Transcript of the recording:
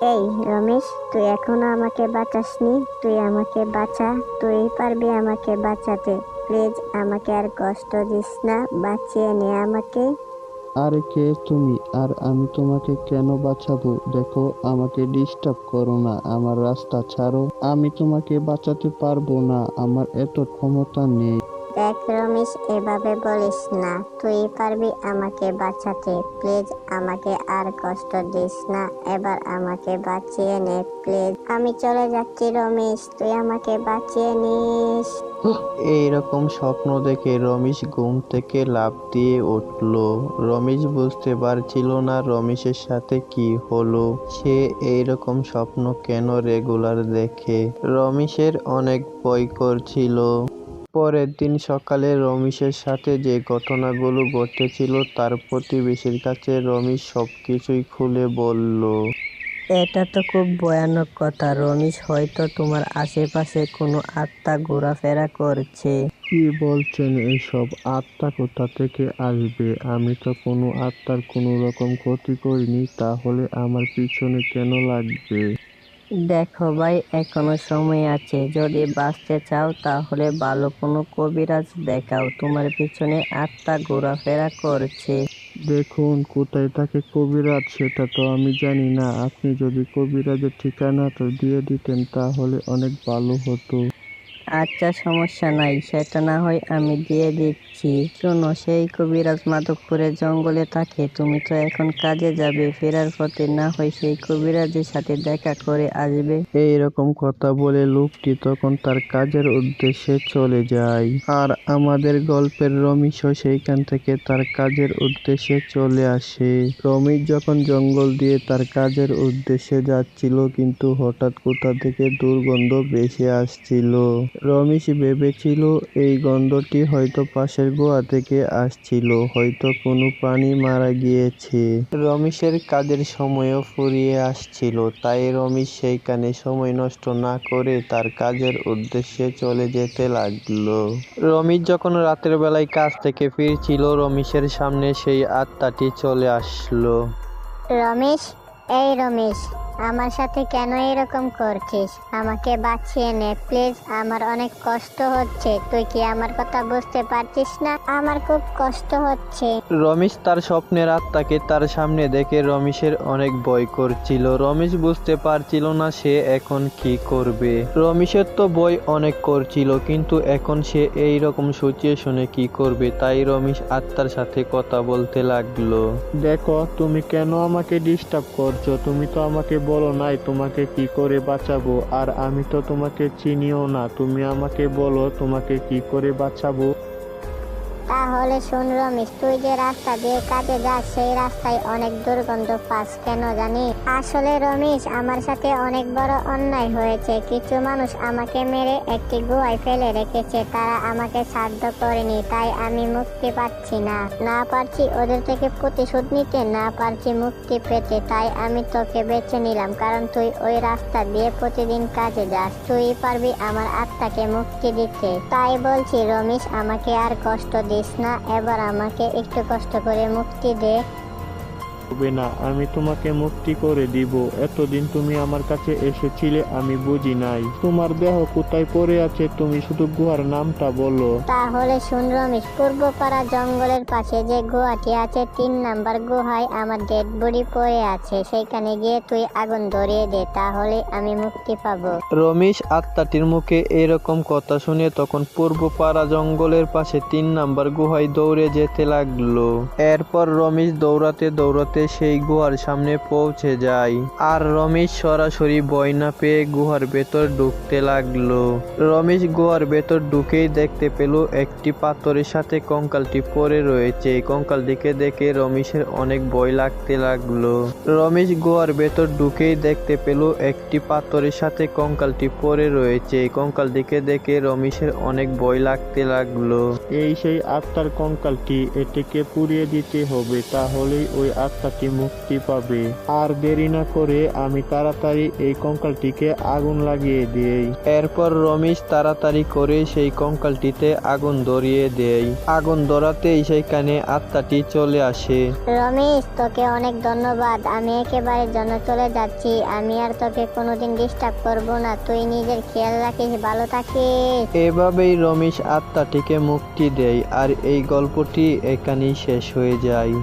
এই রমেশ, তুই এখনো আমাকে বাঁচাসনি। তুই আমাকে বাঁচা, তুই পারবি আমাকে বাঁচাতে। প্লিজ আমাকে আর কষ্ট দিস না, বাঁচিয়ে নে আমাকে। আরে কে তুমি? আর আমি তোমাকে কেন বাঁচাবো? দেখো, আমাকে ডিস্টার্ব করো না, আমার রাস্তা ছাড়ো। আমি তোমাকে বাঁচাতে পারবো না, আমার এত ক্ষমতা নেই। দেখ রমেশ, এভাবে বলিস না। তুই পারবি আমাকে বাঁচাতে। প্লিজ আমাকে আর কষ্ট দিস না, এবার আমাকে বাঁচিয়ে নে প্লিজ। আমি চলে যাচ্ছি রমেশ, তুই আমাকে বাঁচিয়ে নিস। এইরকম স্বপ্ন দেখে রমেশ ঘুম থেকে লাফ দিয়ে উঠল। রমেশ বুঝতে পারছিল না রমেশের সাথে কি হলো। সে এইরকম স্বপ্ন কেন রেগুলার দেখে। রমেশের অনেক ভয় করছিল। পরের দিন সকালে রমেশের সাথে যে ঘটনাগুলো ঘটেছিল তার প্রতিবেশীর কাছে রমেশ সবকিছুই খুলে বলল। এটা তো খুব ভয়ানক কথা রমেশ, হয়তো তোমার আশেপাশে কোনো আত্মা ঘোরাফেরা করছে। কি বলছেন এসব? আত্মা কোথা থেকে আসবে? আমি তো কোনো আত্মার কোনো রকম ক্ষতি করিনি, তাহলে আমার পিছনে কেন লাগবে? দেখো ভাই, এখনো সময় আছে। যদি বাঁচতে চাও তাহলে ভালো কোনো কবিরাজ দেখাও, তোমার পিছনে আত্মা ঘোরাফেরা করছে। দেখুন, কোথায় থাকে কবিরাজ সেটা তো আমি জানি না। আপনি যদি কবিরাজের ঠিকানাটা দিয়ে দিতেন তাহলে অনেক ভালো হতো। আচ্ছা, সমস্যা নাই, সেটা না হয় আমি দিয়ে দিচ্ছি। শোনো, সেই কবিরাজ মাধবপুরের জঙ্গলে থাকে। তুমি তো এখন কাজে যাবে, ফেরার পথে না হয় সেই কবিরাজের সাথে দেখা করে আসবে। এইরকম কথা বলে লোকটি তখন তার কাজের উদ্দেশ্যে চলে যায়। আর আমাদের গল্পের রমেশও সেইখান থেকে তার কাজের উদ্দেশ্যে চলে আসে। রমেশ যখন জঙ্গল দিয়ে তার কাজের উদ্দেশ্যে যাচ্ছিল, কিন্তু হঠাৎ কোথা থেকে দুর্গন্ধ ভেসে আসছিল। রমেশ ভেবেছিল এই গন্ধটি হয়তো পাশের গুহা থেকে আসছিল, হয়তো কোনো প্রাণী মারা গিয়েছে। রমেশের কাজের সময়ও ফুরিয়ে আসছিল, তাই রমেশ সেইখানে সময় নষ্ট না করে তার কাজের উদ্দেশ্যে চলে যেতে লাগলো। রমেশ যখন রাতের বেলায় কাজ থেকে ফিরছিল, রমেশের সামনে সেই আত্মাটি চলে আসলো। রমেশ, এই রমেশ, আমার সাথে কেন এরকম করছিস? আমাকে বাঁচিয়ে নে প্লিজ, আমার অনেক কষ্ট হচ্ছে। তুই কি আমার কথা বুঝতে পারছিস না? আমার খুব কষ্ট হচ্ছে। রমেশ তার স্বপ্নের আত্মাকে তার সামনে দেখে রমেশের অনেক ভয় করছিল। রমেশ বুঝতে পারছিল না সে এখন কি করবে। রমেশের তো ভয় অনেক করছিল, কিন্তু এখন সে এই রকম সিচুয়েশনে কি করবে, তাই রমেশ আত্মার সাথে কথা বলতে লাগলো। দেখো, তুমি কেন আমাকে ডিস্টার্ব করছো? তুমি তো আমাকে বলো নাই তোমাকে কি করে বাঁচাবো, আর আমি তো তোমাকে চিনিও না। তুমি আমাকে বলো তোমাকে কি করে বাঁচাবো। তাহলে শোন রমেশ, তুই যে রাস্তা দিয়ে কাজে যাস সেই রাস্তায় অনেক দুর্গন্ধ পাস কেন জানি? আসলে রমেশ, আমার সাথে অনেক বড় অন্যায় হয়েছে। কিছু মানুষ আমাকে মেরে একটি গুহায় ফেলে রেখেছে। তারা আমাকে সাহায্য করেনি, তাই আমি মুক্তি পাচ্ছি না। না পারছি ওদের থেকে প্রতিশোধ নিতে, না পারছি মুক্তি পেতে। তাই আমি তোকে বেছে নিলাম, কারণ তুই ওই রাস্তা দিয়ে প্রতিদিন কাজে যাস। তুই পারবি আমার আত্মাকে মুক্তি দিতে। তাই বলছি রমেশ, আমাকে আর কষ্ট দিস না, এবার আমাকে একটু কষ্ট করে মুক্তি দে। হবে না, আমি তোমাকে মুক্তি করে দিব। এতদিন তুমি আমার কাছে এসেছিলে, আমি বুঝি নাই। তোমার দেহ কোথায় পড়ে আছে, তুমি শুধু গুহার নামটা বলো। তাহলে শুন রমেশ, পূর্বপাড়া জঙ্গলের পাশে যে গুহাটি আছে, 3 নাম্বার গুহায় আমার ডেড বডি পড়ে আছে। সেইখানে গিয়ে তুই আগুন ধরিয়ে দে, তাহলে আমি মুক্তি পাবো। রমেশ আত্মাটির মুখে এরকম কথা শুনে তখন পূর্বপাড়া জঙ্গলের পাশে 3 নাম্বার গুহায় দৌড়ে যেতে লাগলো। এরপর রমেশ দৌড়াতে দৌড়াতে সেই গুহার সামনে পৌঁছে যায়। আর রমেশ সরাসরি ভয় না পেয়ে গুহার ভেতর ঢুকতে লাগলো। রমেশ গুহার ভেতর ঢুকেই দেখতে পেল একটি পাথরের সাথে কঙ্কালটি পড়ে রয়েছে। কঙ্কালটিকে দেখে রমেশের অনেক ভয় লাগতে লাগলো। রমেশ গুহার ভেতর ঢুকেই দেখতে পেল একটি পাথরের সাথে কঙ্কালটি পড়ে রয়েছে। কঙ্কালটিকে দেখে রমেশের অনেক ভয় লাগতে লাগলো। এই সেই আত্মার কঙ্কালটি, এটিকে পুড়িয়ে দিতে হবে, তাহলেই ওই আত্মা আত্মাটি মুক্তি পাবে। আর দেরি না করে আমি তাড়াতাড়ি এই কঙ্কালটিকে আগুন লাগিয়ে দেই। এরপর রমেশ তাড়াতাড়ি করে সেই কঙ্কালটিতে আগুন ধরিয়ে দেয়। আগুন ধরাতেই সেখানে আত্মাটি চলে আসে। রমেশ, তোকে অনেক ধন্যবাদ। আমি একেবারে জন্য চলে যাচ্ছি। আমি আর তোকে কোনোদিন ডিস্টার্ব করব না। তুই নিজের খেয়াল রাখিস, ভালো থাকিস। এভাবেই রমেশ আত্মাটিকে মুক্তি দেয় আর এই গল্পটি এখানেই শেষ হয়ে যায়।